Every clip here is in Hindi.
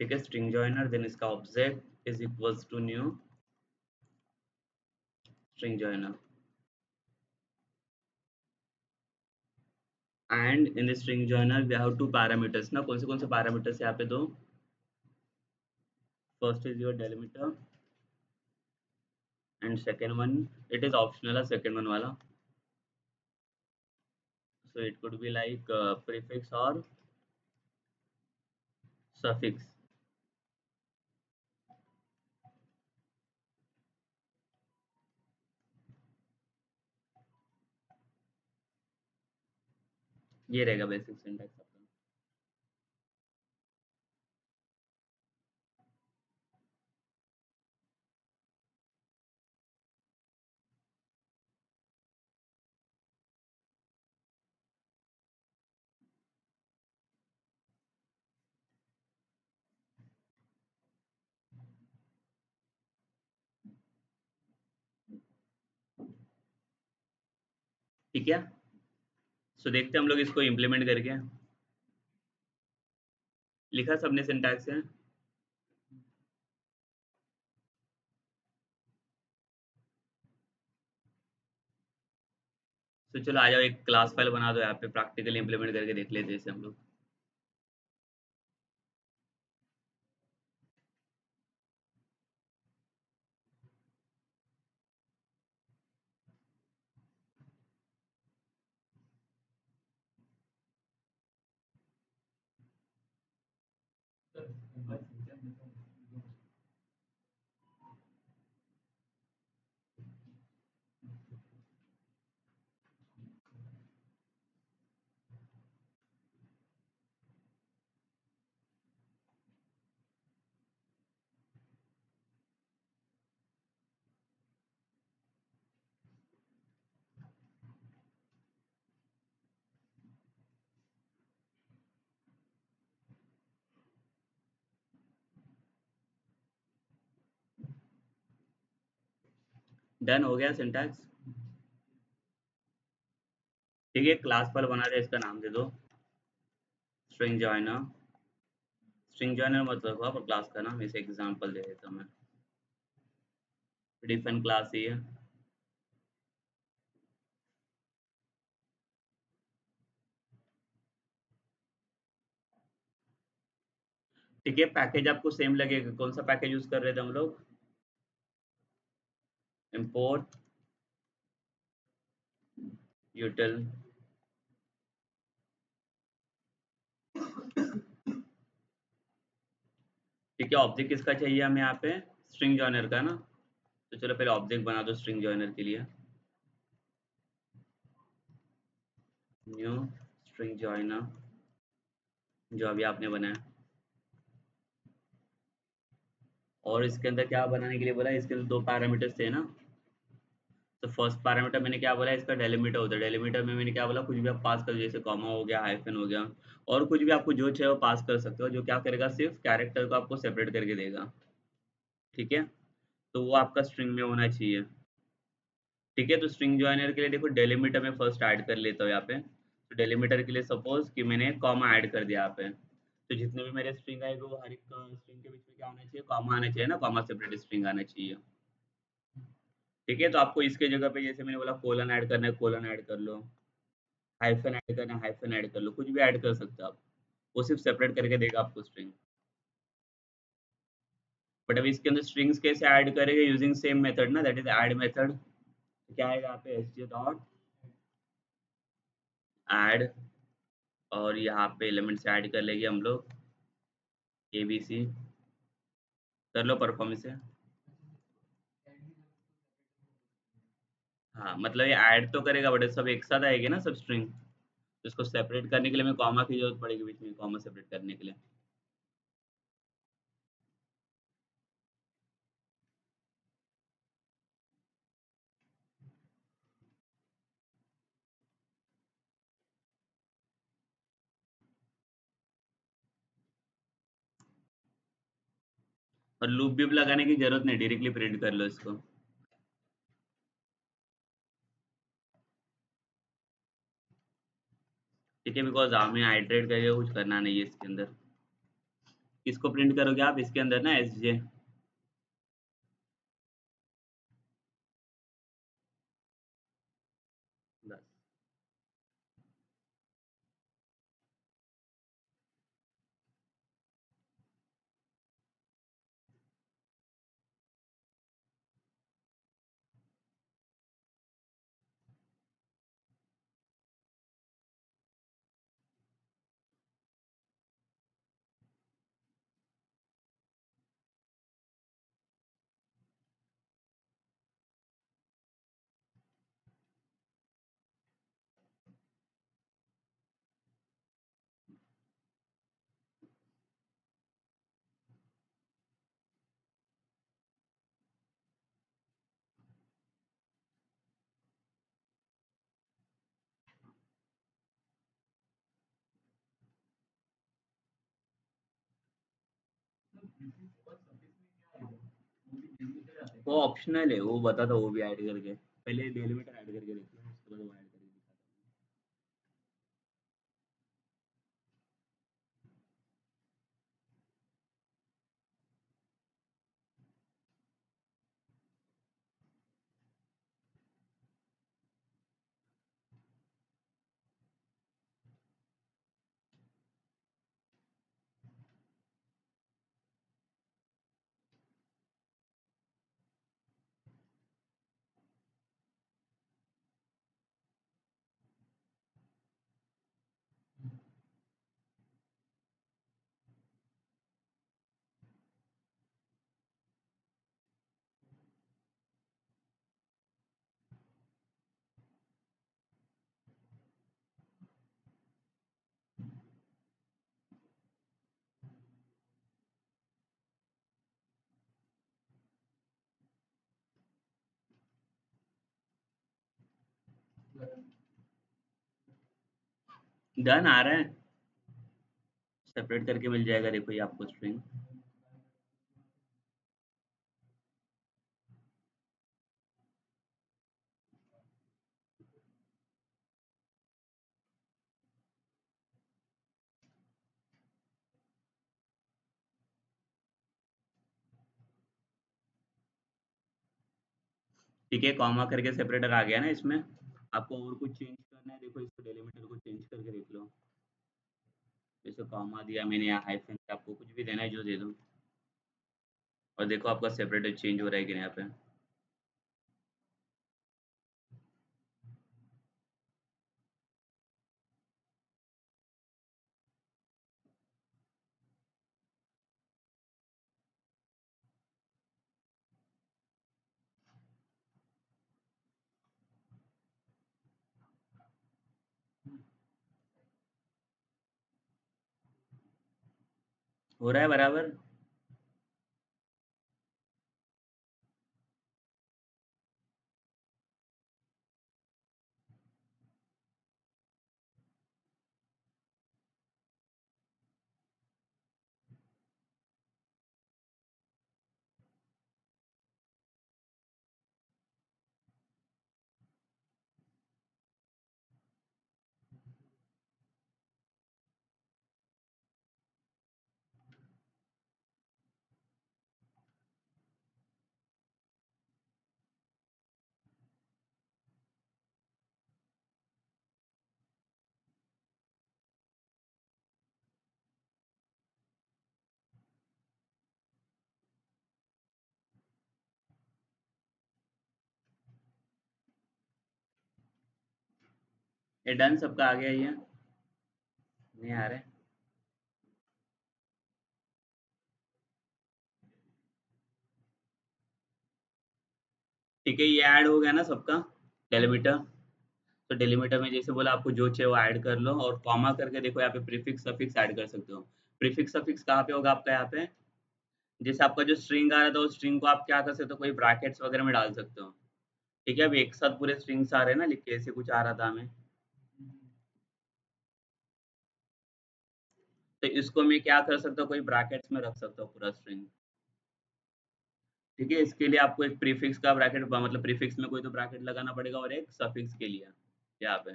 ठीक है, स्ट्रिंग जॉइनर, देन इसका object is equals to new string joiner, and in the string joiner we have two parameters ना, कौन से पैरामीटर्स यहाँ पे दो, first is your delimiter and second one it is optional है, सेकेंड वन वाला, so it could be like prefix or suffix. ये रहेगा बेसिक सिंटैक्स आपका। ठीक है, सो देखते हैं हम लोग इसको इम्प्लीमेंट करके, लिखा सबने सिंटैक्स है। तो चलो आ जाओ, एक क्लास फाइल बना दो, यहाँ पे प्रैक्टिकली इम्प्लीमेंट करके देख लेते हैं इसे हम लोग। डन हो गया सिंटैक्स। ठीक है, क्लास फाइल बना दे, इसका नाम दे दो स्ट्रिंग जॉइनर। स्ट्रिंग जॉइनर मतलब हुआ पर क्लास का नाम, इसे एग्जांपल दे देता हूँ मैं, डिफाइन क्लास ही है। ठीक है, पैकेज आपको सेम लगेगा, कौन सा पैकेज यूज कर रहे थे हम लोग, import util, ठीक है, ऑब्जेक्ट किसका चाहिए हमें यहाँ पे, स्ट्रिंग जॉइनर का ना, तो चलो पहले ऑब्जेक्ट बना दो स्ट्रिंग जॉइनर के लिए, न्यू स्ट्रिंग जॉइनर जो अभी आपने बनाया, और इसके अंदर क्या बनाने के लिए बोला, इसके अंदर दो पैरामीटर्स थे ना, तो फर्स्ट पैरामीटर मैंने क्या बोला, इसका डेलिमीटर होता है, डेलिमीटर में मैंने क्या बोला, कुछ भी आप पास कर, जैसे कॉमा हो गया, हाइफन हो गया, और कुछ भी आपको जो चाहिए वो पास कर सकते हो, जो क्या करेगा, सिर्फ कैरेक्टर को आपको सेपरेट करके देगा। ठीक है, तो वो आपका स्ट्रिंग में होना चाहिए। ठीक है, तो स्ट्रिंग जॉइनर के लिए देखो, डेलिमीटर में फर्स्ट ऐड कर लेता हूँ यहाँ पे, तो डेलिमीटर के लिए सपोज कि मैंने कॉमा ऐड कर दिया यहाँ पे, तो जितने भी मेरे स्ट्रिंग आएगा वो हर एक स्ट्रिंग के बीच में क्या आना चाहिए, कॉमा आना चाहिए ना, कॉमा सेपरेट स्ट्रिंग आना चाहिए। ठीक है, तो आपको इसके जगह पे जैसे मैंने बोला कोलन ऐड करना है, कोलन ऐड कर लो, हाइफन ऐड करना है, हाइफन ऐड कर लो, कुछ भी ऐड कर सकते हो आप, वो सिर्फ सेपरेट करके देगा आपको स्ट्रिंग। बट अब इसके अंदर स्ट्रिंग्स कैसे ऐड करेंगे, यूजिंग सेम मेथड ना, दैट इज ऐड मेथड। क्या आएगा यहाँ पे, एच डॉट ऐड, और यहाँ पे एलिमेंट्स ऐड कर लेंगे हम लोग, ए बी सी, कर लो परफॉर्मेंस है। हाँ, मतलब ये ऐड तो करेगा बट सब एक साथ आएगी ना सब स्ट्रिंग, तो इसको सेपरेट करने के लिए हमें कॉमा की जरूरत पड़ेगी बीच में, कॉमा सेपरेट करने के लिए। और लूप भी लगाने की जरूरत नहीं, डायरेक्टली प्रिंट कर लो इसको। ठीक है, बिकॉज हमें आइटरेट करके कुछ करना नहीं है इसके अंदर। किसको प्रिंट करोगे आप इसके अंदर ना एसजे। बस। वो ऑप्शनल है, वो बता था वो भी ऐड करके, पहले डेलीमीटर ऐड करके देख लो उसके बाद वो ऐड करके दिखाता हूँ। डन आ रहा है, सेपरेट करके मिल जाएगा देखो ये आपको स्ट्रिंग। ठीक है, कॉमा करके सेपरेटर आ गया ना इसमें। आपको और कुछ चेंज करना है, देखो इसको डेलीमीटर को चेंज करके देख लो। जैसे कॉमा दिया मैंने या हाइफन, आपको कुछ भी देना है जो दे दो। और देखो आपका सेपरेटर चेंज हो रहा है कि नहीं यहाँ पे। हो रहा है बराबर। ये डन सबका आ गया ये, नहीं आ रहा है। ठीक है, ये ऐड हो गया ना सबका डेलीमीटर। तो डेलीमीटर में जैसे बोला आपको जो चाहिए वो ऐड कर लो, और कॉमा करके देखो यहाँ पे प्रीफिक्स सफिक्स ऐड कर सकते हो। प्रीफिक्स सफिक्स कहाँ पे होगा आपका, यहाँ पे जैसे आपका जो स्ट्रिंग आ रहा था उस स्ट्रिंग को आप क्या कर सकते हो, कोई ब्रैकेट्स वगैरह में डाल सकते हो। ठीक है, अभी एक साथ पूरे स्ट्रिंग्स आ रहे हैं ना लिख के, ऐसे कुछ आ रहा था हमें। तो इसको मैं क्या कर सकता हूँ, कोई ब्रैकेट्स में रख सकता हूँ पूरा स्ट्रिंग। ठीक है, इसके लिए आपको एक प्रीफिक्स का ब्रैकेट, मतलब प्रीफिक्स में कोई तो ब्रैकेट लगाना पड़ेगा, और एक सफिक्स के लिए यहाँ पे।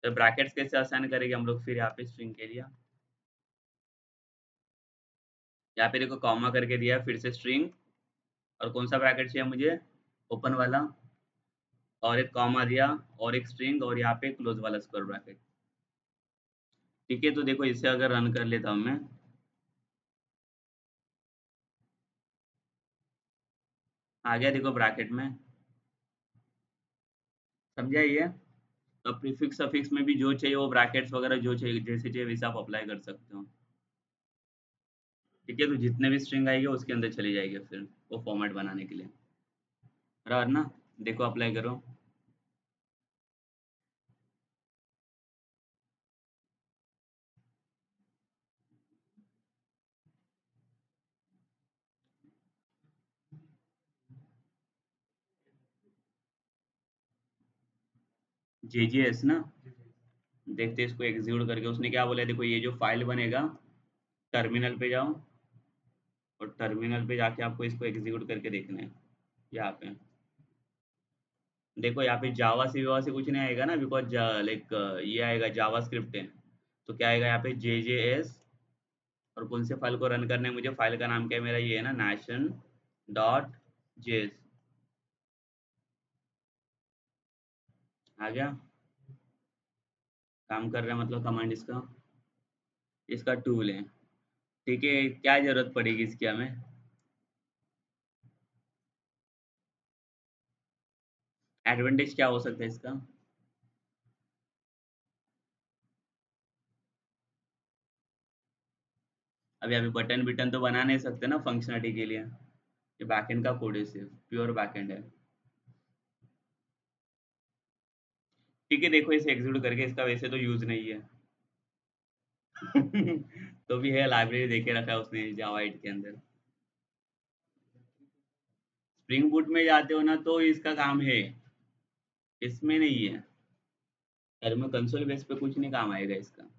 तो ब्रैकेट्स कैसे असाइन करेंगे हम लोग फिर यहाँ पे स्ट्रिंग के लिए। यहाँ पे देखो कॉमा करके दिया है, फिर से स्ट्रिंग, और कौन सा ब्रैकेट चाहिए मुझे, ओपन वाला, और एक कॉमा दिया, और एक स्ट्रिंग, और यहाँ पे क्लोज वाला स्क्वायर ब्रैकेट। ठीक है, तो देखो इसे अगर रन कर लेता हूँ मैं, आ गया देखो ब्रैकेट में, समझा ये। तो प्रीफिक्स सफिक्स में भी जो चाहिए वो ब्रैकेट्स वगैरह जो चाहिए जैसे चाहिए वैसे आप अप्लाई कर सकते हो। ठीक है, तो जितने भी स्ट्रिंग आएगी उसके अंदर चली जाएगी फिर वो फॉर्मेट बनाने के लिए, बराबर ना। देखो अप्लाई करो। JGS ना, देखते हैं इसको एग्जीक्यूट करके उसने क्या बोला है। देखो ये जो फाइल बनेगा, टर्मिनल पे जाओ, और टर्मिनल पे जाके आपको इसको एग्जीक्यूट करके देखना है। यहाँ पे देखो, यहाँ पे जावा से वावा से कुछ नहीं आएगा ना, बिकॉज लाइक ये आएगा जावा स्क्रिप्ट है। तो क्या आएगा यहाँ पे JJS, और कौन से फाइल को रन करना है मुझे, फाइल का नाम क्या है मेरा, ये है ना नेशन डॉट जेएस। आ गया, काम कर रहा है मतलब कमांड इसका, इसका टूल है। ठीक है, क्या जरूरत पड़ेगी इसकी हमें, एडवांटेज क्या हो सकता है इसका। अभी अभी बटन बिटन तो बना नहीं सकते ना फंक्शनलिटी के लिए, ये बैकएंड का कोड है, सिर्फ प्योर बैकएंड है। ठीक है, देखो इसे एग्जीक्यूट करके, इसका वैसे तो यूज नहीं है। तो भी है, लाइब्रेरी देके रखा है उसने जावा 8 के अंदर। स्प्रिंग बूट में जाते हो ना तो इसका काम है, इसमें नहीं है। अरे मैं कंसोल बेस पे कुछ नहीं काम आएगा इसका।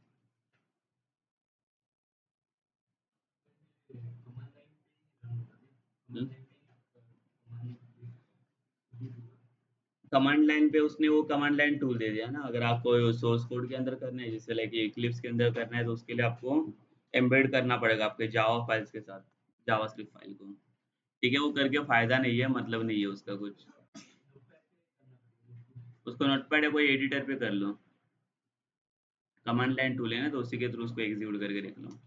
कमांड लाइन पे उसने वो कमांड लाइन टूल दे दिया ना, अगर आपको सोर्स कोड के अंदर करना है, जैसे लाइक इक्लिप्स के अंदर करना है, तो उसके लिए आपको एम्बेड करना पड़ेगा आपके जावा फाइल्स के साथ, जावास्क्रिप्ट फाइल को। ठीक है, वो करके फायदा नहीं है, मतलब नहीं है उसका कुछ। उसको नोटपैड या कोई एडिटर पे कर लो, कमांड लाइन टूल है ना, तो उसी के थ्रू उसको एग्जीक्यूट करके देख लो।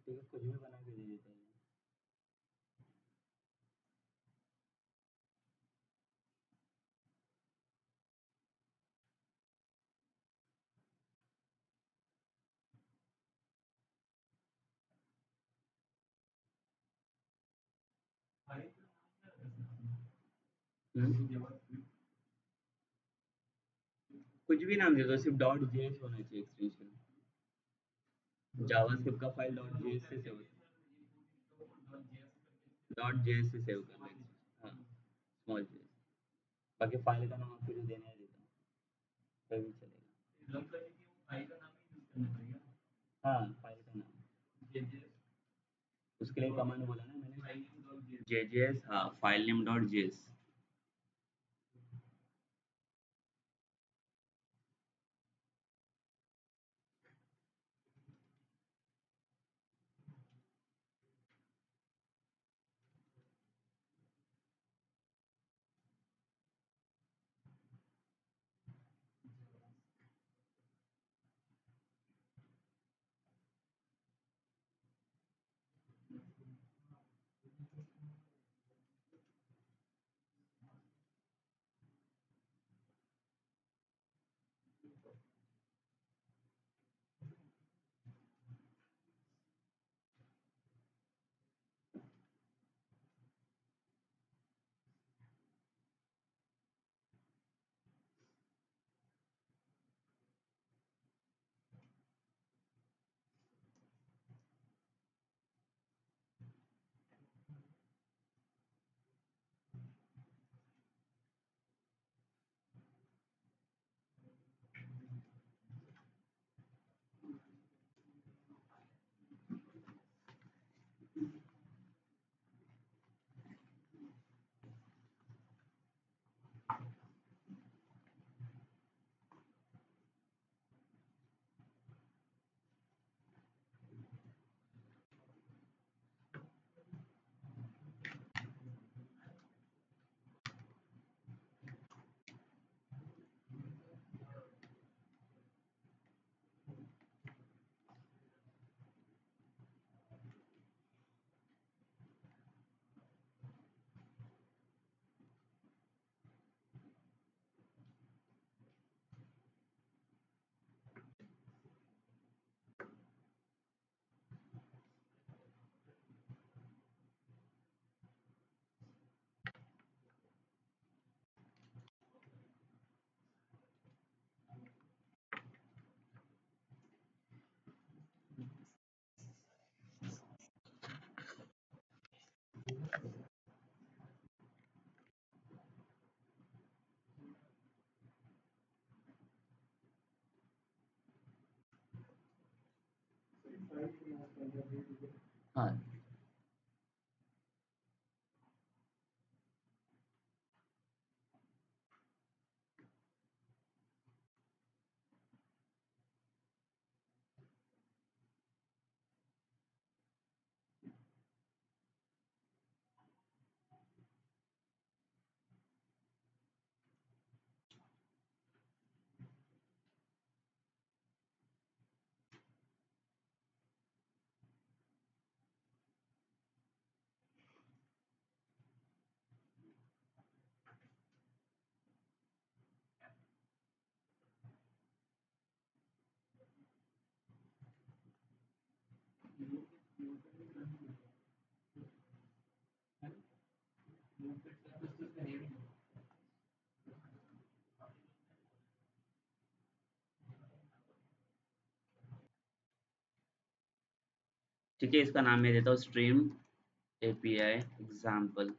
ठीक है, कुछ भी बना के दे देता है। हम्म, कुछ भी नाम दे दो, सिर्फ डॉट जेएस होना चाहिए एक्सटेंशन। जावास्क्रिप्ट का फाइल डॉट जेएस से सेव, डॉट जेएस से सेव करना है। हाँ, स्मॉल जेएस। बाकी फाइल का नाम आपको जो देना है देता हूँ, कोई भी चलेगा। हाँ, फाइल का नाम, उसके लिए कमांड बोला ना मैंने, जेजेएस, हाँ, फाइल नेम डॉट जेएस। हाँ ठीक है, इसका नाम मैं देता हूँ स्ट्रीम एपीआई एग्जाम्पल।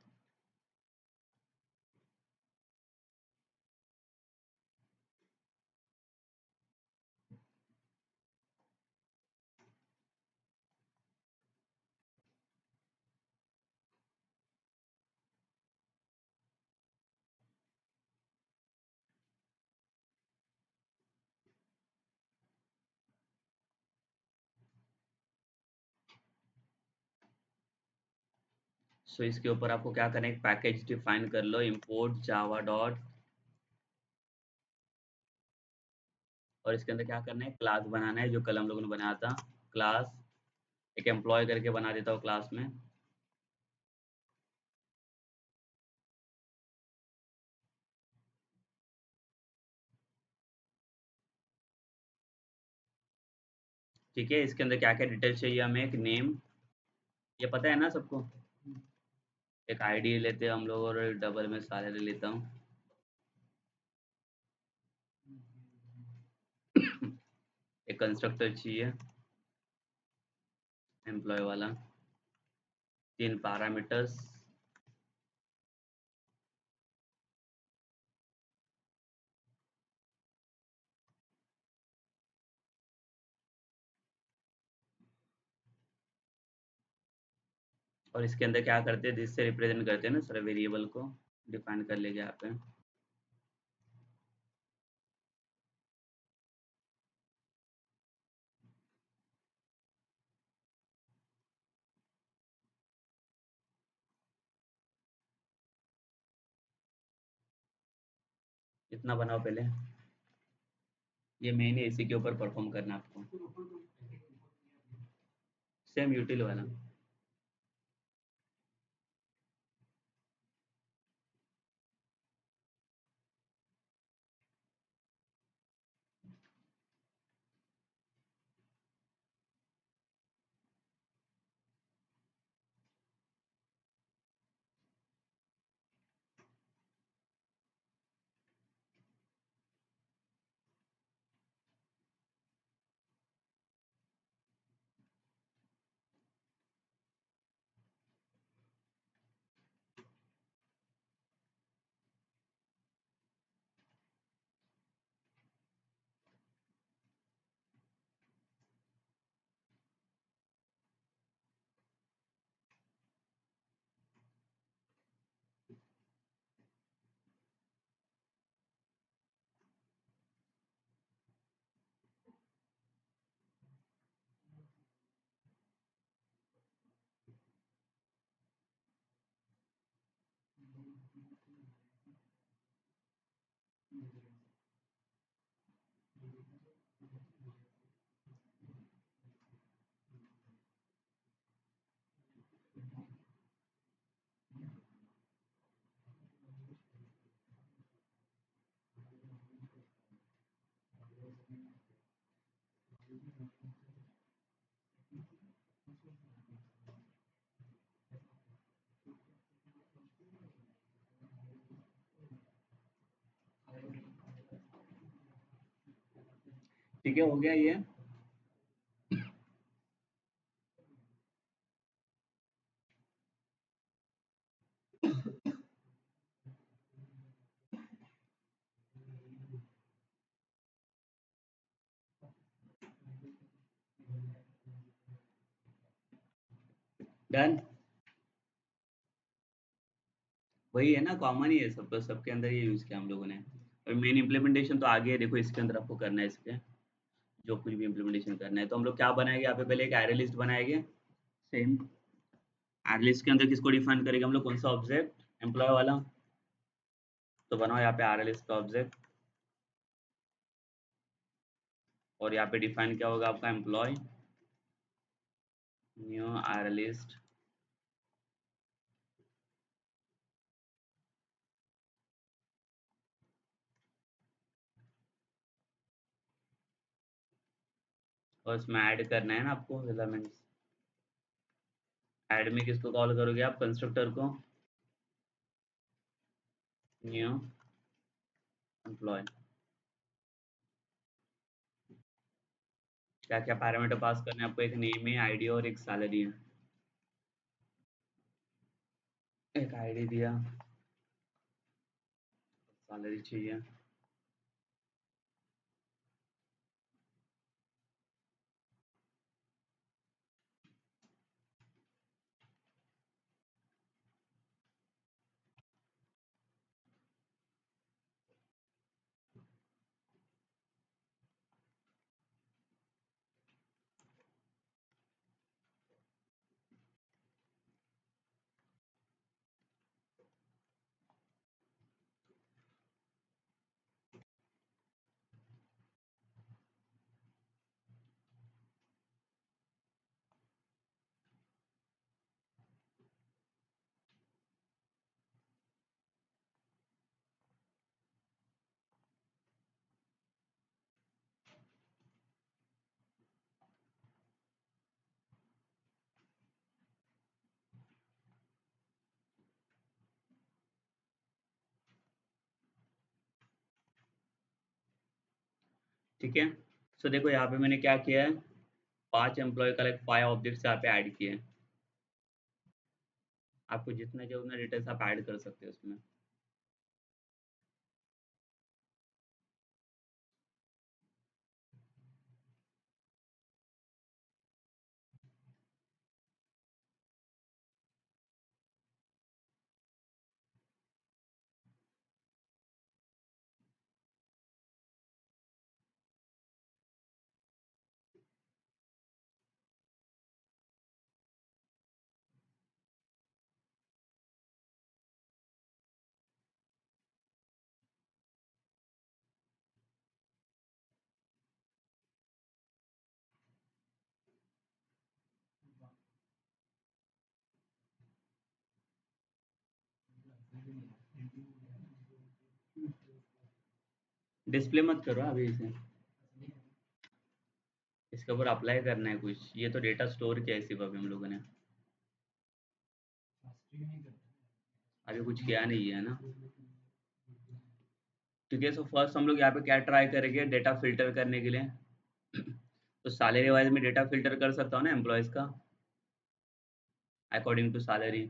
सो इसके ऊपर आपको क्या करना है, एक पैकेज डिफाइन कर लो, import java डॉट, और इसके अंदर क्या करना है, क्लास बनाना है जो कल हम लोगों ने बनाया था। क्लास एक एम्प्लॉय करके बना देता हूँ क्लास में। ठीक है, इसके अंदर क्या क्या डिटेल चाहिए हमें, एक नेम, ये पता है ना सबको। एक आईडी लेते हैं हम लोग और डबल में सारे ले लेता हूँ। एक कंस्ट्रक्टर चाहिए एम्प्लॉय वाला, 3 पैरामीटर्स। और इसके अंदर क्या करते हैं, जिससे रिप्रेजेंट करते हैं ना सर, वेरिएबल को डिफाइन कर लेंगे यहाँ पे। इतना बनाओ पहले, ये मेन है, इसी के ऊपर परफॉर्म करना है आपको, सेम यूटिल वाला। ठीक है, हो गया ये। डन। वही है ना, कॉमन ही है सबके अंदर ये यूज किया हम लोगों ने। और मेन इम्प्लीमेंटेशन तो आगे है, देखो इसके अंदर आपको करना है इसके, जो कुछ भी इम्प्लीमेंटेशन करना है तो हम लोग क्या बनाएंगे यहाँ पे, पहले एक एरे लिस्ट बनाएंगे। सेम एरे लिस्ट के अंदर किसको डिफाइन करेंगे हम लोग, कौन सा ऑब्जेक्ट, एम्प्लॉय वाला। तो बनाओ यहाँ पे एरे लिस्ट का ऑब्जेक्ट, और यहाँ पे डिफाइन क्या होगा आपका, एम्प्लॉय न्यू एरे लिस्ट। और इसमें ऐड करना है ना आपको एलिमेंट्स। ऐड में किसको कॉल करोगे आप, कंस्ट्रक्टर को, न्यू एम्प्लॉय। क्या क्या पैरामीटर पास करने हैं आपको, एक नेम है, आईडी और एक सैलरी है। एक आईडी दिया, सैलरी चाहिए। ठीक है। सो देखो यहाँ पे मैंने क्या किया है, 5 एम्प्लॉय का लाइक 5 ऑब्जेक्ट्स यहाँ पे ऐड किए हैं। आपको जितना चाहिए उतना डिटेल्स आप ऐड कर सकते हो उसमें। डिस्प्ले मत करो अभी इसे, इसके ऊपर अप्लाई करना है कुछ, ये तो डेटा स्टोर किया है सिर्फ अभी हम लोगों ने, अभी कुछ किया नहीं है ना। ठीक है, सो फर्स्ट हम लोग यहाँ पे क्या ट्राई करेंगे, डेटा फिल्टर करने के लिए। तो सैलरी वाइज में डेटा फिल्टर कर सकता हूँ ना एम्प्लॉयज़ का, अकॉर्डिंग टू सैलरी।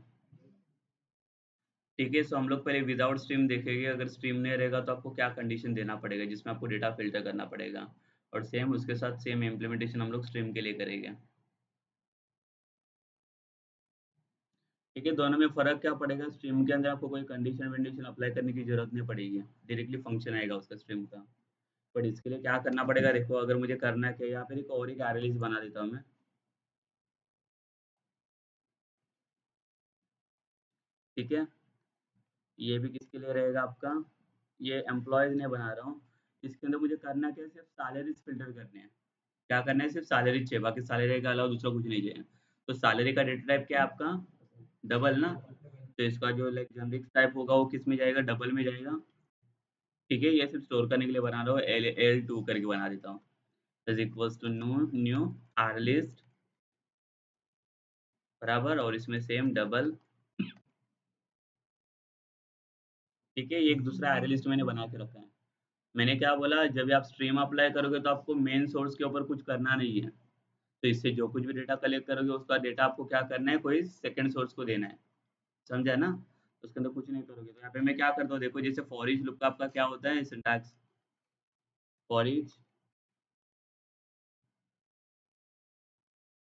ठीक है, सो हम लोग पहले विदाउट स्ट्रीम देखेंगे, अगर स्ट्रीम नहीं रहेगा तो आपको क्या कंडीशन देना पड़ेगा जिसमें आपको डेटा फिल्टर करना पड़ेगा। और सेम उसके साथ सेम इम्प्लीमेंटेशन हम लोग स्ट्रीम के लिए करेंगे। ठीक है, दोनों में फ़र्क क्या पड़ेगा, स्ट्रीम के अंदर आपको कोई कंडीशन वंडीशन अप्लाई करने की ज़रूरत नहीं पड़ेगी, डायरेक्टली फंक्शन आएगा उसका स्ट्रीम का। बट इसके लिए क्या करना पड़ेगा, देखो अगर मुझे करना है कि यहाँ पे एक और एक एरे लिस्ट बना देता हूँ मैं। ठीक है, ये भी किसके लिए रहेगा आपका, ये एम्प्लॉयज़ ने बना रहा हूँ। इसके अंदर मुझे करना क्या है, सिर्फ सैलरीज फ़िल्टर करने हैं। क्या करना है, सिर्फ सैलरी चाहिए, बाकी सैलरी के अलावा दूसरा कुछ नहीं चाहिए। तो सैलरी का डेटा टाइप क्या है आपका, डबल ना। तो इसका जो लाइक जेनेरिक टाइप होगा वो किस में जाएगा, डबल में जाएगा। ठीक है, ये सिर्फ स्टोर करने के लिए बना रहा हूँ, L2 करके बना देता हूँ। Is equals to new new array list, बराबर, और इसमें सेम डबल। ठीक है, ये एक दूसरा एरे लिस्ट मैंने बना के रखा है। मैंने क्या बोला, जब भी आप स्ट्रीम अप्लाई करोगे तो आपको मेन सोर्स के ऊपर कुछ करना नहीं है। तो इससे जो कुछ भी डेटा कलेक्ट करोगे उसका डेटा आपको क्या करना है, कोई सेकंड सोर्स को देना है। समझा ना। तो उसके अंदर कुछ नहीं करोगे, तो यहाँ पे मैं क्या करता हूँ, देखो जैसे फॉर ईच लूप का आपका क्या होता है सिंटैक्स, फॉर ईच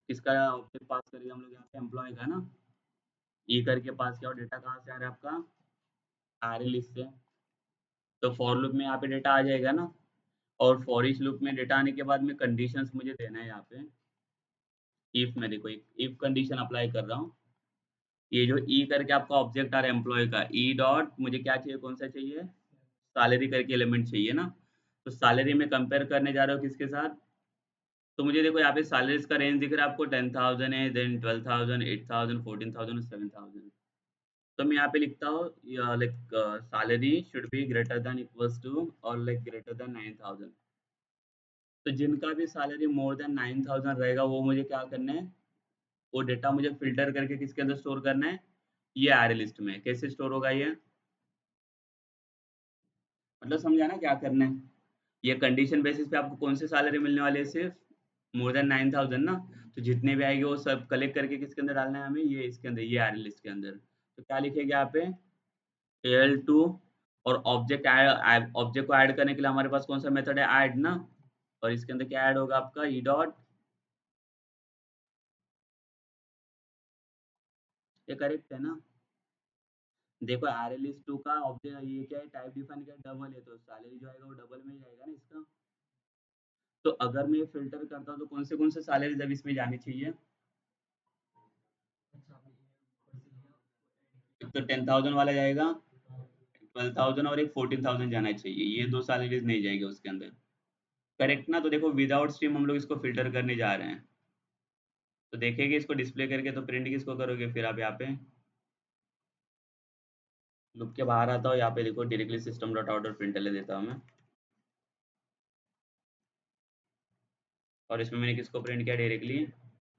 किसका ऑब्जेक्ट पास करेंगे हम लोग यहाँ पे, एम्प्लॉय का ना। ई करके पास किया और डेटा कहाँ से आ रहा है आपका, आर लिस्ट से। तो फॉर लूप में यहाँ पे डेटा आ जाएगा ना। और फॉर ईच लूप में डेटा आने के बाद में कंडीशंस मुझे देना है यहाँ पे। इफ मैं देखो एक इफ कंडीशन अप्लाई कर रहा हूँ। ये जो ई करके आपका ऑब्जेक्ट आ रहा है एम्प्लॉय का, ई डॉट मुझे क्या चाहिए, कौन सा चाहिए, सैलरी करके एलिमेंट चाहिए ना। तो सैलरी में कंपेयर करने जा रहा हूँ किसके साथ। तो मुझे देखो यहाँ पे सैलरीज का रेंज दिख रहा है आपको, 10,000 है, देन 12,000, 8,000, 14,000 और 7,000। तो मैं यहाँ पे लिखता हूँ like salary should be greater than equals to और लाइक ग्रेटर देन 9,000। तो जिनका भी सैलरी मोर देन 9,000 रहेगा वो मुझे क्या करना है, वो डेटा मुझे फ़िल्टर करके किसके अंदर स्टोर करना है, ये अरे लिस्ट में। कैसे स्टोर होगा ये? मतलब समझा ना क्या करना है? ये कंडीशन बेसिस पे आपको कौन से सैलरी मिलने वाले हैं, सिर्फ़ मोर देन 9,000 ना। तो जितने भी आएँगे वो सब कलेक्ट करके किसके अंदर डालना है हमें, ये इसके अंदर, ये अरे लिस्ट के अंदर। तो क्या लिखेंगे यहाँ पे, AL2 और ऑब्जेक्ट को ऐड करने के लिए हमारे पास कौन-सा मेथड है, ऐड ना। और इसके अंदर क्या ऐड होगा आपका, ई डॉट। ये करेक्ट है ना? देखो RLS2 का ऑब्जेक्ट ये क्या है, टाइप डिफाइन क्या है, डबल है, तो सैलरी जो आएगा वो डबल में ही जाएगा ना इसका। तो अगर मैं ये फ़िल्टर करता हूँ तो कौन से सैलरीज़ अब इसमें जानी चाहिए? एक तो 10,000 वाला जाएगा, 12,000 और एक 14,000 जाना चाहिए। ये 2 सैलरीज़ नहीं जाएँगे उसके अंदर। करेक्ट ना? तो देखो विदाउट स्ट्रीम हम लोग इसको फ़िल्टर करने जा रहे हैं। तो देखेंगे इसको डिस्प्ले करके, तो प्रिंट किसको करोगे फिर आप यहाँ पे? लूप के बाहर आता हूँ, यहाँ पे देखो डायरेक्टली सिस्टम डॉट आउट और प्रिंटलन देता हूँ मैं। और इसमें मैंने किसको प्रिंट किया डायरेक्टली,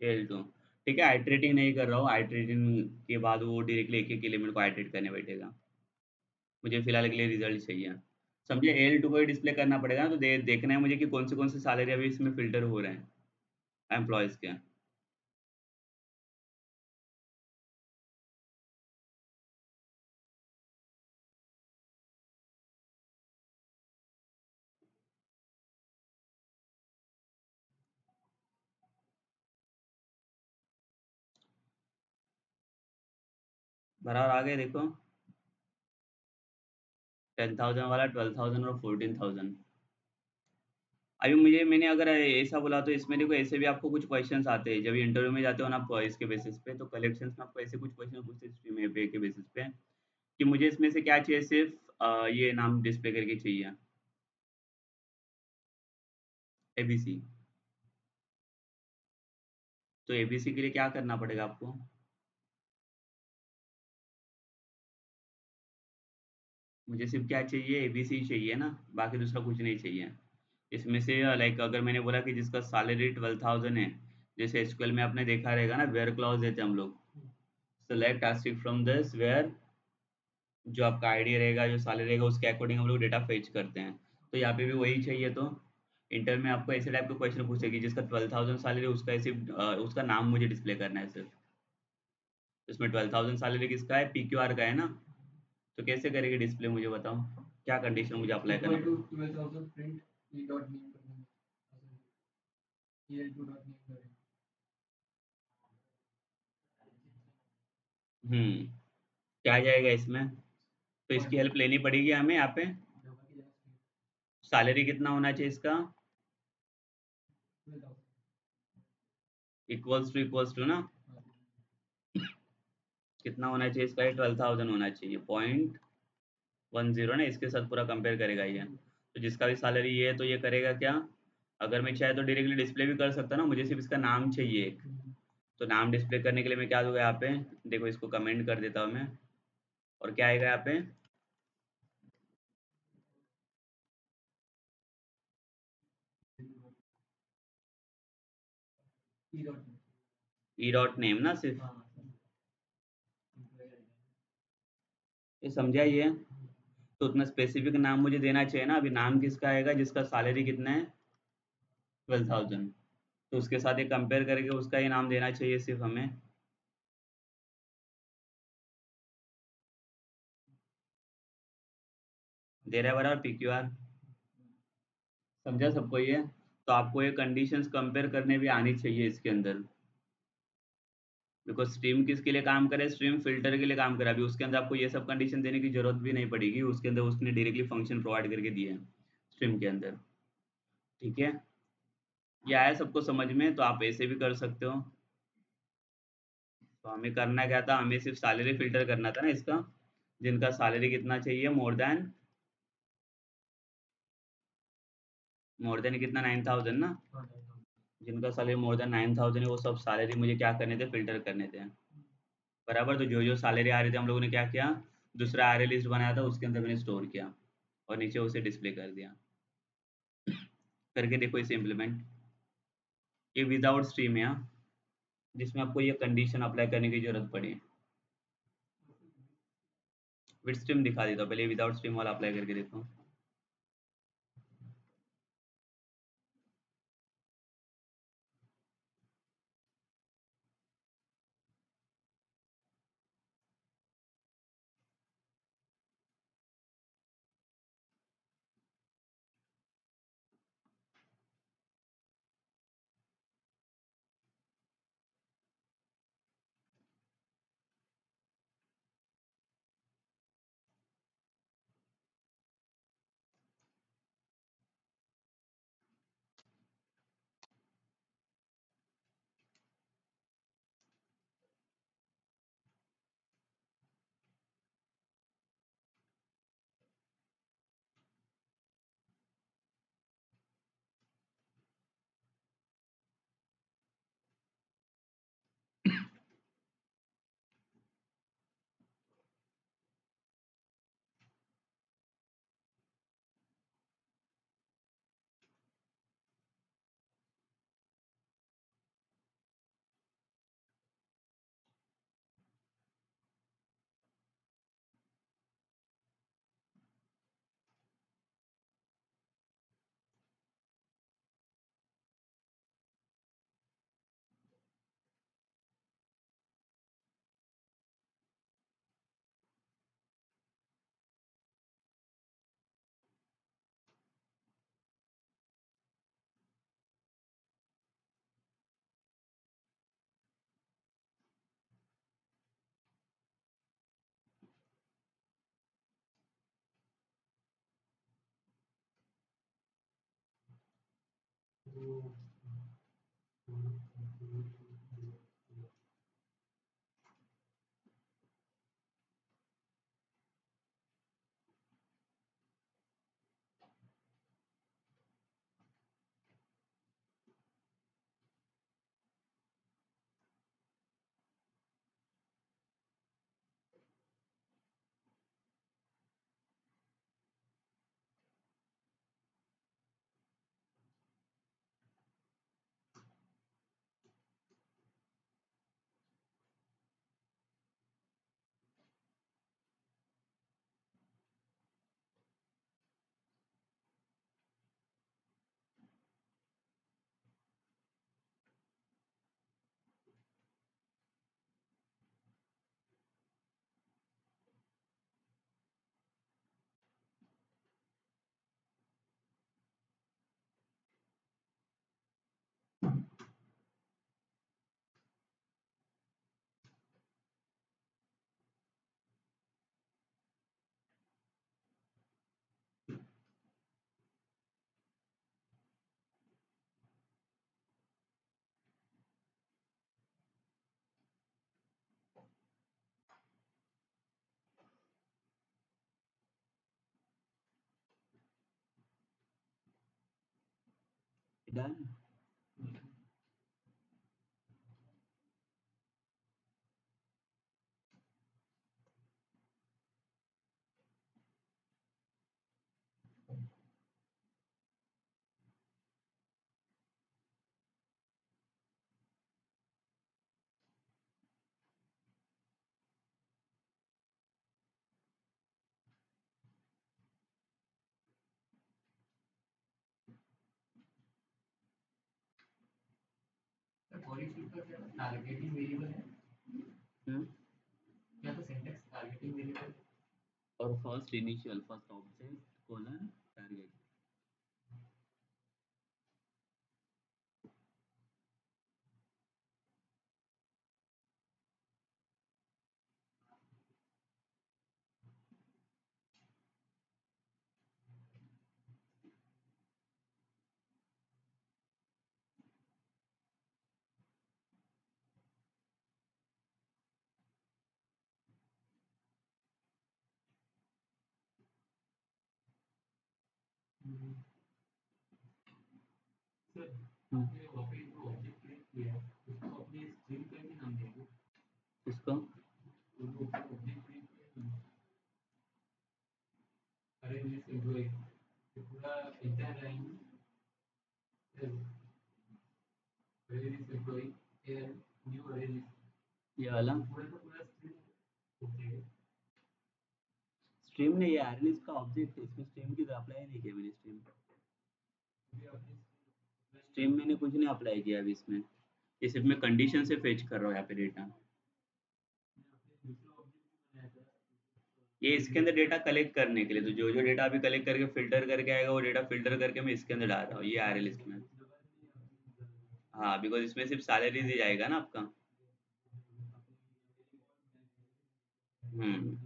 L2। ठीक है, आइटरेटिंग नहीं कर रहा हूँ, आइटरेटिंग के बाद वो डायरेक्टली एक-एक एलिमेंट को आइटरेट करने बैठेगा। मुझे फिलहाल के लिए रिजल्ट चाहिए। समझे, L2 को ही डिस्प्ले करना पड़ेगा ना, तो देखना है मुझे कि कौन से सैलरी अभी इसमें फ़िल्टर हो रहे हैं, एम्प्लॉइज़ के। बराबर आ गए देखो, 10,000 वाला, 12,000 और 14,000। अभी मैंने अगर ऐसा बोला तो इसमें देखो ऐसे भी आपको कुछ क्वेश्चंस आते हैं जब इंटरव्यू में जाते हो ना आप, इसके बेसिस पे तो कलेक्शंस में आपको ऐसे कुछ क्वेश्चन पूछते हैं स्ट्रीम पे के बेसिस पे, कि मुझे इसमें से क्या चाहिए, सिर्फ ये नाम डिस्प्ले करके चाहिए, एबीसी। तो एबीसी के लिए क्या करना पड़ेगा आपको, मुझे सिर्फ क्या चाहिए, एबीसी चाहिए ना, बाकी दूसरा कुछ नहीं चाहिए। इसमें से लाइक अगर मैंने बोला कि जिसका सैलरी 12,000 है, जैसे एसक्यूएल में आपने देखा रहेगा ना, वेयर क्लॉज देते हैं हम लोग, select ask from this where, जो आपका आईडी रहेगा, जो सैलरी रहेगा, उसके अकॉर्डिंग हम लोग डेटा फेच करते हैं। तो यहाँ पे भी वही चाहिए। तो इंटर में आपको ऐसे टाइप का क्वेश्चन पूछेगी, जिसका 12,000 सैलरी, उसका ऐसे उसका नाम मुझे डिस्प्ले करना है सिर्फ। इसमें 12,000 सैलरी किसका है, PQR का है ना। तो कैसे करेगी डिस्प्ले, मुझे बताओ, क्या कंडीशन मुझे अप्लाई करना हम्म, क्या जाएगा इसमें, तो इसकी हेल्प लेनी पड़ेगी हमें यहाँ पे। सैलरी कितना होना चाहिए इसका, इक्वल्स टू ना, कितना होना चाहिए इसका, 12,000 होना चाहिए, 0.10 ना, इसके साथ पूरा कंपेयर करेगा ये। तो जिसका भी सैलरी ये है तो ये करेगा क्या, अगर मैं चाहे तो डायरेक्टली डिस्प्ले भी कर सकता ना, मुझे सिर्फ इसका नाम चाहिए एक। तो नाम डिस्प्ले करने के लिए मैं क्या दूंगा यहाँ पे, देखो इसको कमेंट कर देता हूँ मैं। और क्या आएगा यहाँ पे, ई डॉट नेम ना सिर्फ, ये समझा ये। तो उतना स्पेसिफिक नाम मुझे देना चाहिए ना। अभी नाम किसका आएगा, जिसका सैलरी कितना है, 12,000। तो उसके साथ ये कंपेयर करके उसका ही नाम देना चाहिए सिर्फ हमें। दे रहा है बराबर, PQR। समझा सबको ये। तो आपको ये कंडीशंस कंपेयर करने भी आनी चाहिए इसके अंदर। बिकॉज स्ट्रीम किसके लिए काम करे, स्ट्रीम फिल्टर के लिए काम करे। अभी उसके अंदर आपको ये सब कंडीशन देने की जरूरत भी नहीं पड़ेगी, उसके अंदर उसने डायरेक्टली फंक्शन प्रोवाइड करके दिए हैं स्ट्रीम के अंदर। ठीक है, ये आया सबको समझ में? तो आप ऐसे भी कर सकते हो। तो हमें करना क्या था, हमें सिर्फ सैलरी फिल्टर करना था ना इसका, जिनका सैलरी कितना चाहिए, मोर देन कितना, 9,000 ना। जिनका सैलरी मोर देन 9,000 है वो सब सैलरी मुझे क्या करने थे, फिल्टर करने थे। बराबर, तो जो जो सैलरी आ रही थी हम लोगों ने क्या किया, दूसरा आर लिस्ट बनाया था, उसके अंदर मैंने स्टोर किया और नीचे उसे डिस्प्ले कर दिया। करके देखो इसे इम्प्लीमेंट। ये विदाउट स्ट्रीम है हाँ, जिसमें आपको ये कंडीशन अप्लाई करने की जरूरत पड़ी। विद स्ट्रीम दिखा देता हूँ, पहले विदाउट स्ट्रीम वाला अप्लाई करके देखो। डन। हम्म, और first initial, first object colon target. Hmm, इसको ये वाला स्ट्रीम नहीं है यार, इसका ऑब्जेक्ट है, इसमें स्ट्रीम की तो अप्लाई नहीं किया मैंने। स्ट्रीम स्ट्रीम मैंने कुछ नहीं अप्लाई किया अभी इसमें। ये सिर्फ मैं कंडीशन से फेच कर रहा हूँ यहाँ पे डेटा। ये इसके अंदर डेटा कलेक्ट करने के लिए, तो जो जो डेटा अभी कलेक्ट करके फिल्टर करके आएगा वो डेटा फिल्टर करके मैं इसके अंदर डाल रहा हूँ, ये आ रहा है लिस्ट में। हाँ, बिकॉज इसमें सिर्फ सैलरी दी जाएगा ना आपका। हम्म।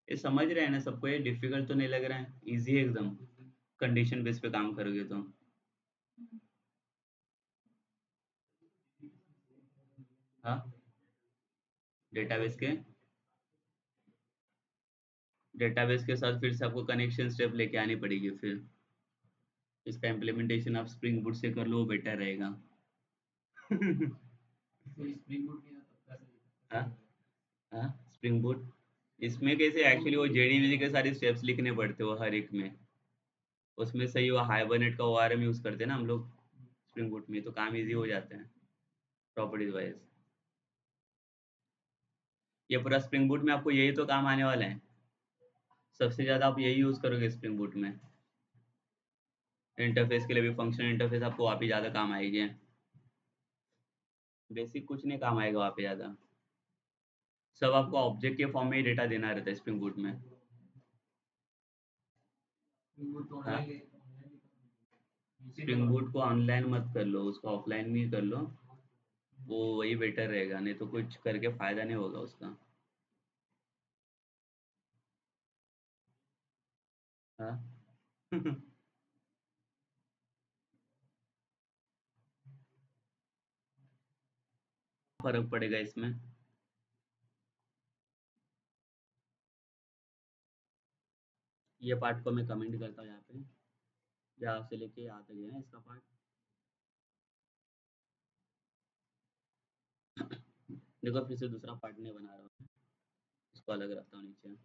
ये समझ रहे हैं ना सबको, ये डिफिकल्ट तो नहीं लग रहा है, इजी है एकदम, कंडीशन बेस पे काम करोगे तो। हाँ, डेटाबेस के डेटाबेस के साथ फिर से आपको कनेक्शन स्टेप लेके आनी पड़ेगी फिर। इसका इम्प्लीमेंटेशन आप स्प्रिंग बूट से कर लो, वो बेटर रहेगा। हाँ, हाँ, स्प्रिंग बूट इसमें कैसे एक्चुअली वो जेडीबी के सारे स्टेप्स लिखने पड़ते हो हर एक में। उसमें सही वो हाइबरनेट का ओआरएम यूज करते हैं ना हम लोग स्प्रिंग बूट में, तो काम इजी हो जाते हैं प्रॉपर्टीज वाइज। ये पूरा स्प्रिंग बूट में आपको यही तो काम आने वाला है, सबसे ज्यादा आप यही यूज करोगे स्प्रिंग बूट में। इंटरफेस के लिए भी फंक्शनल इंटरफेस आपको वहाँ पे ज्यादा काम आएगी। बेसिक कुछ नहीं काम आएगा वहाँ पे ज्यादा, सब आपको ऑब्जेक्ट के फॉर्म में ही डेटा देना रहता है स्प्रिंग बूट में। हाँ, स्प्रिंग बूट को ऑनलाइन मत कर लो, उसको ऑफलाइन ही कर लो, वो वही बेटर रहेगा, नहीं तो कुछ करके फायदा नहीं होगा उसका। हाँ। फर्क पड़ेगा इसमें। ये पार्ट को मैं कमेंट करता हूँ यहाँ पे, जहाँ से लेके यहाँ तक है ना इसका पार्ट। देखो फिर से दूसरा पार्ट नहीं बना रहा हूँ, इसको अलग रखता हूँ नीचे।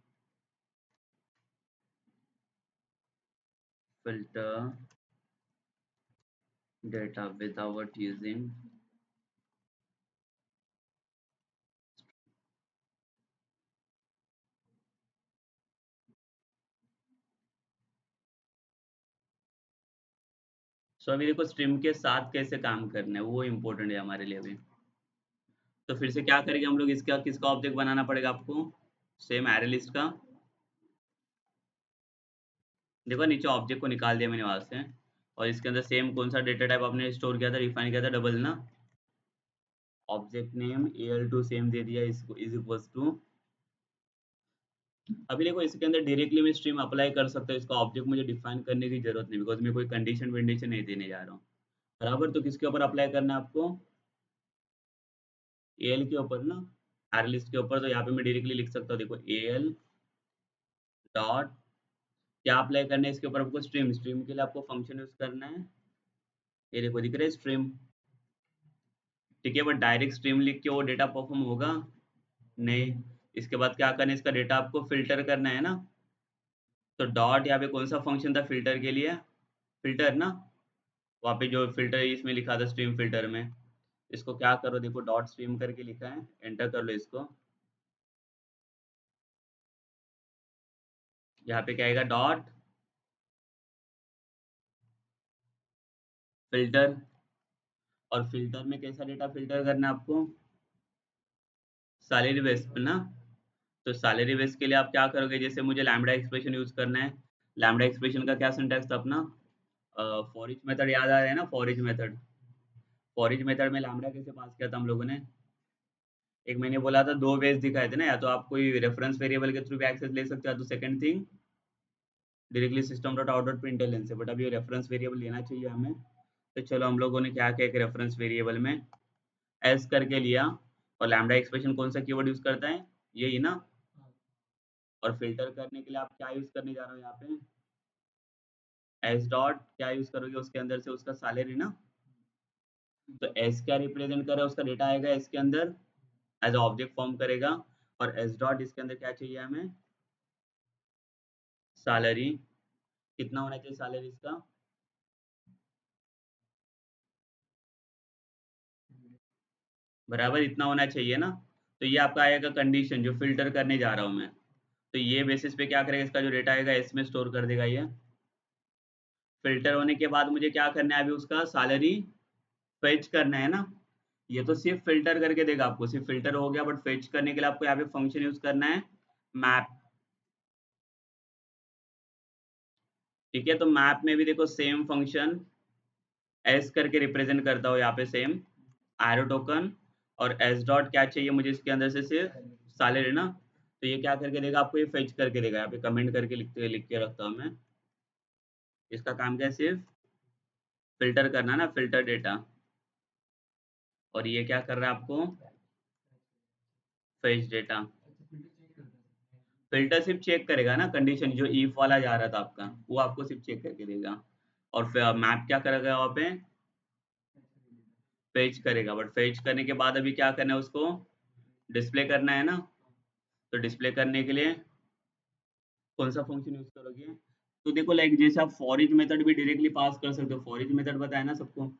Filter data without using. So अभी देखो स्ट्रीम के साथ कैसे काम करना है वो इम्पोर्टेंट है हमारे लिए अभी। तो फिर से क्या करेंगे हम लोग, इसका किसका ऑब्जेक्ट बनाना पड़ेगा आपको, सेम एरे लिस्ट का। देखो नीचे ऑब्जेक्ट को निकाल दिया मैंने वहां से, और इसके अंदर सेम कौन सा डेटा टाइप आपने स्टोर किया था, डिफाइन किया था, डबल ना। ऑब्जेक्ट नेम al2 सेम दे दिया, इसको इज इक्वल्स टू। अभी देखो इसके अंदर डायरेक्टली मैं स्ट्रीम अप्लाई कर सकता हूँ, इसका ऑब्जेक्ट मुझे डिफाइन करने की जरूरत नहीं, बिकॉज मैं कोई कंडीशन वेंडीशन नहीं देने जा रहा हूँ। बराबर, तो किसके ऊपर अप्लाई करना है आपको, al के ऊपर ना, एरे लिस्ट के ऊपर। तो यहाँ पे मैं डायरेक्टली लिख सकता हूँ, देखो al डॉट, क्या अप्लाई करना है इसके ऊपर आपको, स्ट्रीम। स्ट्रीम के लिए आपको फंक्शन यूज करना है, ये देखो दिख रहा है स्ट्रीम। ठीक है, बट डायरेक्ट स्ट्रीम लिख के वो डेटा परफॉर्म होगा नहीं। इसके बाद क्या करना है, इसका डेटा आपको फिल्टर करना है ना। तो डॉट यहाँ पे कौन सा फंक्शन था फिल्टर के लिए, फिल्टर ना। वहाँ पे जो फिल्टर इसमें लिखा था स्ट्रीम फिल्टर में, इसको क्या करो, देखो डॉट स्ट्रीम करके लिखा है, एंटर कर लो इसको। यहाँ पे क्या आएगा, डॉट फिल्टर। और फिल्टर में कैसा डेटा फिल्टर करना है आपको, सैलरी बेस पे ना। तो सैलरी बेस के लिए आप क्या करोगे, जैसे मुझे लैम्बडा एक्सप्रेशन यूज करना है। लैम्बडा एक्सप्रेशन का क्या सिंटैक्स था अपना, फॉर ईच मेथड याद आ रहा है ना, for each method. For each method में लैम्बडा कैसे पास किया था हम लोगों ने, एक मैंने बोला था दो वेज दिखाए थे ना, या तो आप कोई रेफरेंस वेरिएबल के थ्रू भी एक्सेस ले सकते हो, या तो second thing directly system dot out dot println से। बट अभी रेफरेंस वेरिएबल लेना चाहिए हमें, तो चलो हम लोगों ने क्या किया, एक रेफरेंस वेरिएबल में एस करके लिया, और लैम्डा एक्सप्रेशन कौन सा कीवर्ड यूज करता है, यही ना। और फिल्टर करने के लिए आप क्या यूज करने जा रहे हो यहाँ पे, एस डॉट क्या यूज करोगे उसके अंदर से, उसका सैलरी ना। तो एस क्या रिप्रेजेंट कर रहा है, उसका डेटा आएगा एस के अंदर, एज ऑब्जेक्ट फॉर्म करेगा, और एस डॉट इसके अंदर क्या चाहिए हमें, सैलरी। कितना होना चाहिए सैलरी इसका, बराबर इतना होना चाहिए ना। तो ये आपका आएगा कंडीशन जो फिल्टर करने जा रहा हूँ मैं। तो ये बेसिस पे क्या करेगा, इसका जो डेटा आएगा इसमें स्टोर कर देगा ये। फिल्टर होने के बाद मुझे क्या करना है, अभी उसका सैलरी फेच करना है ना। ये तो सिर्फ फिल्टर करके देगा आपको, सिर्फ फिल्टर हो गया, बट फेच करने के लिए आपको यहाँ पे फंक्शन यूज करना है मैप। ठीक है, तो मैप में भी देखो सेम फंक्शन एस करके रिप्रेजेंट करता हो यहाँ पे सेम एरो टोकन, और एस डॉट क्या चाहिए मुझे इसके अंदर से सिर्फ सैलरी ना। तो ये क्या करके देगा आपको, ये फेच करके देगा, यहाँ पे कमेंट करके लिख के रखता हूँ मैं। इसका काम क्या है, सिर्फ फिल्टर करना ना, फिल्टर डेटा। और ये क्या कर रहा है आपको, फेच डेटा। फिल्टर सिर्फ चेक करेगा ना कंडीशन, जो इफ वाला जा रहा था आपका वो आपको सिर्फ चेक करके देगा। और फिर मैप क्या करेगा वहाँ पे, फेच करेगा, बट फेच करने के बाद अभी क्या करना है उसको, डिस्प्ले करना है ना। तो डिस्प्ले करने के लिए कौन सा फंक्शन यूज करोगे, तो देखो लाइक जैसे आप फॉर ईच मेथड भी डायरेक्टली पास कर सकते हो, फॉर ईच मेथड बताया ना सबको,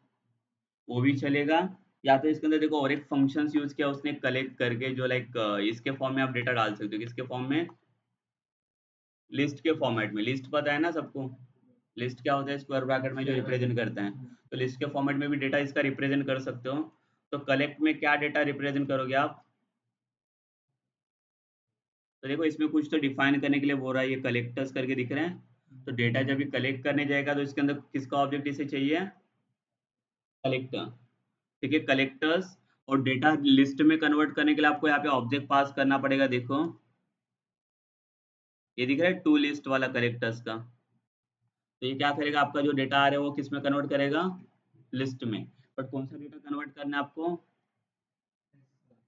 वो भी चलेगा। या तो इसके अंदर देखो और एक फंक्शंस यूज किया उसने कलेक्ट करके, जो लाइक इसके फॉर्म में आप डेटा डाल सकते हो, किसके फॉर्म में, लिस्ट के फॉर्मेट में। लिस्ट पता है ना सबको, लिस्ट क्या होता है, स्क्वायर ब्रैकेट में जो रिप्रेजेंट करते हैं। तो लिस्ट के फॉर्मेट में भी डेटा इसका रिप्रेजेंट कर सकते हो। तो कलेक्ट में क्या डेटा रिप्रेजेंट करोगे आप, तो देखो इसमें कुछ तो डिफाइन करने के लिए बोल रहा है, ये कलेक्टर्स करके दिख रहे हैं। तो डेटा जब ये कलेक्ट करने जाएगा तो इसके अंदर किसका ऑब्जेक्ट इसे चाहिए, कलेक्टर। ठीक है, कलेक्टर्स। और डेटा लिस्ट में कन्वर्ट करने के लिए आपको यहाँ पे ऑब्जेक्ट पास करना पड़ेगा, देखो ये दिख रहा है टू लिस्ट वाला कलेक्टर्स का। तो ये क्या करेगा, आपका जो डेटा आ रहा है वो किस में कन्वर्ट करेगा, लिस्ट में। बट कौन सा डेटा कन्वर्ट करना है आपको,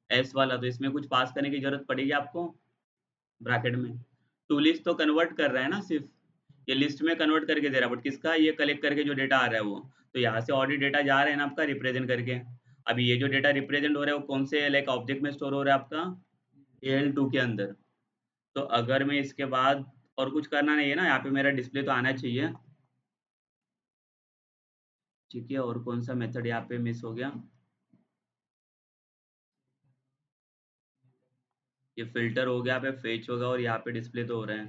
एस वाला। तो इसमें कुछ पास करने की जरूरत पड़ेगी आपको, ब्रैकेट में। टू लिस्ट तो कन्वर्ट कर रहा है ना सिर्फ, ये लिस्ट में कन्वर्ट करके दे रहा है, बट किसका, ये कलेक्ट करके जो डेटा आ रहा है वो। तो यहाँ से ऑलरेडी डेटा जा रहा है ना आपका रिप्रेजेंट करके। अभी ये जो डेटा रिप्रेजेंट हो रहा है वो कौन से लाइक ऑब्जेक्ट में स्टोर हो रहा है आपका, AL2 के अंदर। तो अगर मैं इसके बाद और कुछ करना नहीं है ना, यहाँ पे मेरा डिस्प्ले तो आना चाहिए। ठीक है, और कौन सा मेथड यहाँ पे मिस हो गया, ये फिल्टर हो गया, यहाँ पे फेच होगा, और यहाँ पे डिस्प्ले तो हो रहा है,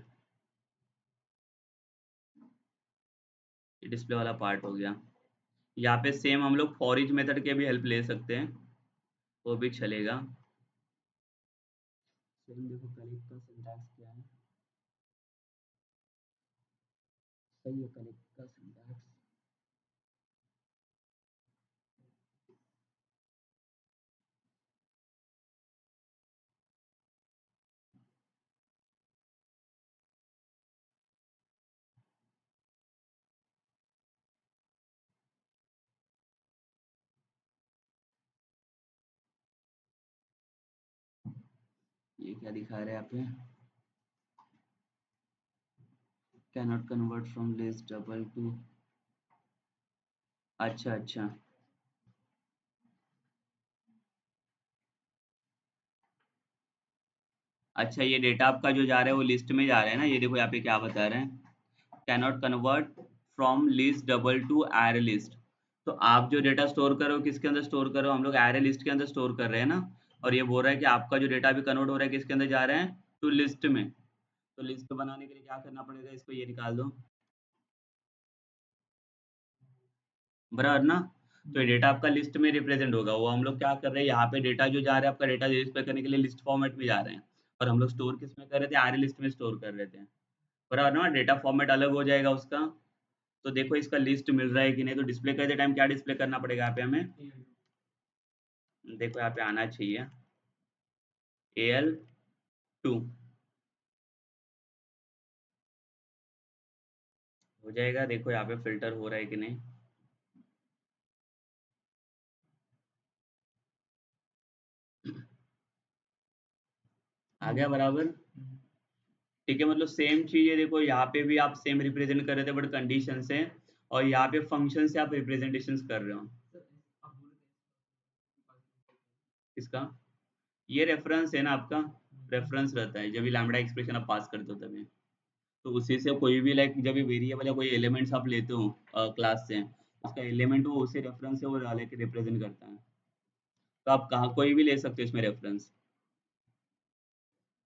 ये डिस्प्ले वाला पार्ट हो गया। यहाँ पे सेम हम लोग फॉर ईच मेथड के भी हेल्प ले सकते हैं, वो भी चलेगा। सेम देखो कलेक्ट का सिंटैक्स क्या है, सही है कलेक्ट का सिंटैक्स। ये क्या दिखा रहे हैं यहाँ पे, cannot convert from list double two, अच्छा अच्छा। अच्छा, ये डेटा आपका जो जा रहा है वो लिस्ट में जा रहा है ना, ये देखो यहाँ पे क्या बता रहे हैं, cannot convert from list double two array list. तो आप जो डेटा स्टोर करो किसके अंदर स्टोर करो, हम लोग एरे लिस्ट के अंदर स्टोर कर रहे हैं ना। और ये बोल रहा है कि आपका जो डेटा भी कन्वर्ट हो रहा है किसके अंदर जा रहा है, टू लिस्ट में। तो लिस्ट बनाने के लिए क्या करना पड़ेगा, इसको ये निकाल दो, बराबर ना। तो ये डेटा आपका लिस्ट में रिप्रेजेंट होगा, वो हम लोग क्या कर रहे हैं, यहाँ पे डेटा जो जा रहा है आपका डेटा डिस्प्ले करने के लिए लिस्ट फॉर्मेट में जा रहे हैं। और हम लोग स्टोर किस में कर रहे थे, आर लिस्ट में स्टोर कर रहे थे, बराबर ना। डेटा फॉर्मेट अलग हो जाएगा उसका। तो देखो इसका लिस्ट मिल रहा है कि नहीं, तो डिस्प्ले करते टाइम क्या डिस्प्ले करना पड़ेगा यहाँ पे हमें, देखो यहाँ पे आना चाहिए AL2, हो जाएगा। देखो यहाँ पे फिल्टर हो रहा है कि नहीं, आ गया बराबर। ठीक है, मतलब सेम चीज है, देखो यहाँ पे भी आप सेम रिप्रेजेंट कर रहे थे बट कंडीशन से, और यहाँ पे फंक्शन से आप रिप्रेजेंटेशन कर रहे हो। इसका ये रेफरेंस है ना आपका, रेफरेंस रहता है जब भी लैम्बडा एक्सप्रेशन आप पास करते हो तभी। तो उसी से कोई भी लाइक जब भी वेरिएबल या कोई एलिमेंट्स आप लेते हो क्लास से, उसका एलिमेंट वो उसी रेफरेंस से वो डाले के रिप्रेजेंट करता है। तो आप कहाँ कोई भी ले सकते हो इसमें रेफरेंस।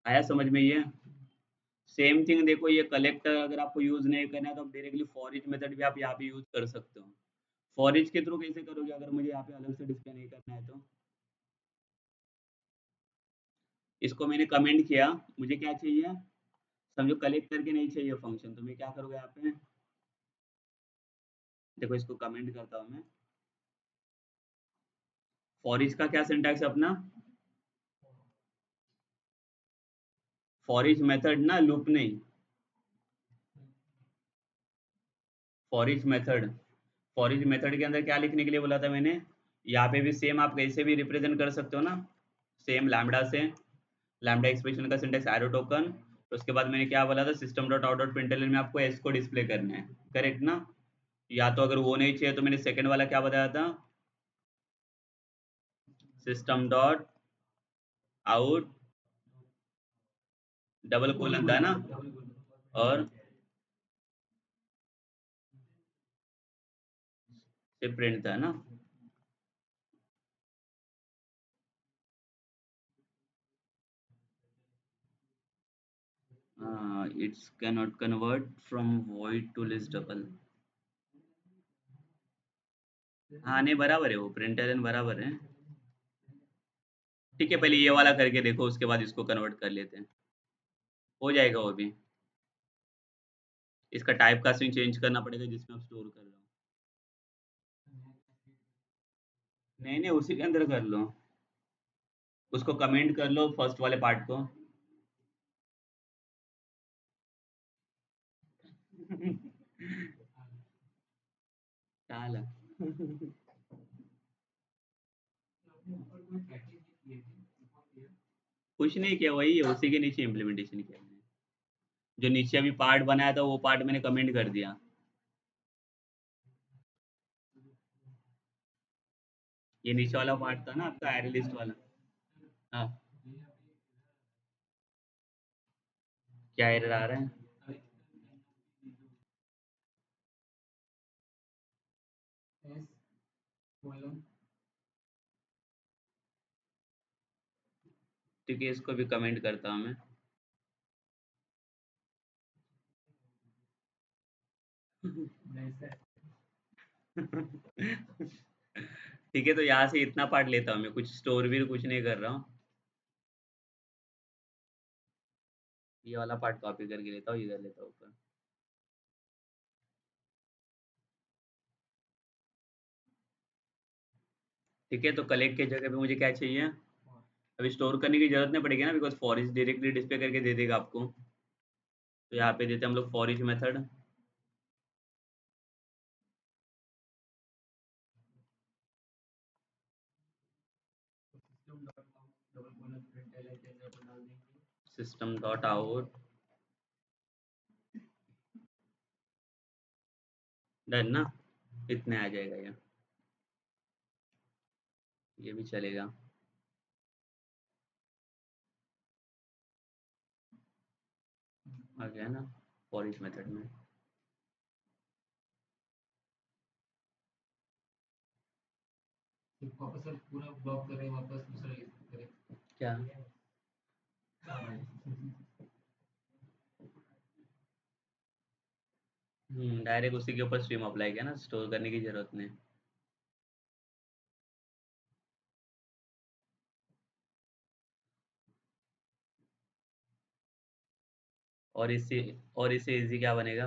आया समझ में ये? सेम थिंग देखो, ये कलेक्टर अगर आपको यूज नहीं करना है तो आप डायरेक्टली फॉर ईच मेथड भी आप यहाँ पे यूज कर सकते हो। फॉर ईच के थ्रू कैसे करोगे अगर मुझे यहाँ पे अलग से डिस्प्ले नहीं करना है तो? इसको मैंने कमेंट किया, मुझे क्या चाहिए, समझो कलेक्ट करके नहीं चाहिए फंक्शन, तो मैं क्या करूँगा यहाँ पे, देखो इसको कमेंट करता हूँ मैं। फॉर ईच का क्या सिंटैक्स है अपना, फॉर ईच मेथड ना, लूप नहीं। For each method, for each method के अंदर क्या लिखने के लिए बोला था मैंने, यहाँ पे भी सेम आप कैसे भी रिप्रेजेंट कर सकते हो ना, सेम लैम्बडा से, लैम्बडा एक्सप्रेशन का सिंटैक्स एरो टोकन। तो उसके बाद मैंने क्या बोला था, system dot out dot println में आपको एस को डिस्प्ले करना है, करेक्ट ना? या तो अगर वो नहीं चाहिए तो मैंने सेकंड वाला क्या बताया था, system dot out double colon था ना, और से प्रिंट था ना। It's cannot convert from void to list double. हाँ नहीं बराबर है, वो प्रिंटर बराबर है। ठीक है, पहले ये वाला करके देखो, उसके बाद इसको कन्वर्ट कर लेते हैं, हो जाएगा वो भी। इसका टाइप कास्टिंग चेंज करना पड़ेगा जिसमें आप स्टोर कर रहे हो। नहीं नहीं, उसी के अंदर कर लो, उसको कमेंट कर लो फर्स्ट वाले पार्ट को। डाल। कुछ नहीं किया, वही है, उसी के नीचे इम्प्लीमेंटेशन किया मैंने। जो नीचे अभी पार्ट बनाया था वो पार्ट मैंने कमेंट कर दिया। ये नीचे वाला पार्ट था ना आपका एरे लिस्ट वाला। हाँ, क्या एरर आ रहा है? ठीक है, इसको भी कमेंट करता हूँ मैं। ठीक है, तो यहाँ से इतना पार्ट लेता हूँ मैं, कुछ स्टोर भी कुछ नहीं कर रहा हूँ। ये वाला पार्ट कॉपी करके लेता हूँ, इधर लेता हूँ ऊपर। ठीक है, तो कलेक्ट के जगह पे मुझे क्या चाहिए, अभी स्टोर करने की जरूरत नहीं पड़ेगी ना, because for each directly display करके दे देगा आपको। तो यहाँ पे देते हैं हम लोग for each method. System dot out, done ना, इतने आ जाएगा ये भी चलेगा। आ गया ना फॉर इच मेथड में। क्या? डायरेक्ट उसी के ऊपर स्ट्रीम अप्लाई किया ना, स्टोर करने की जरूरत नहीं। और इससे, और इससे इजी क्या बनेगा,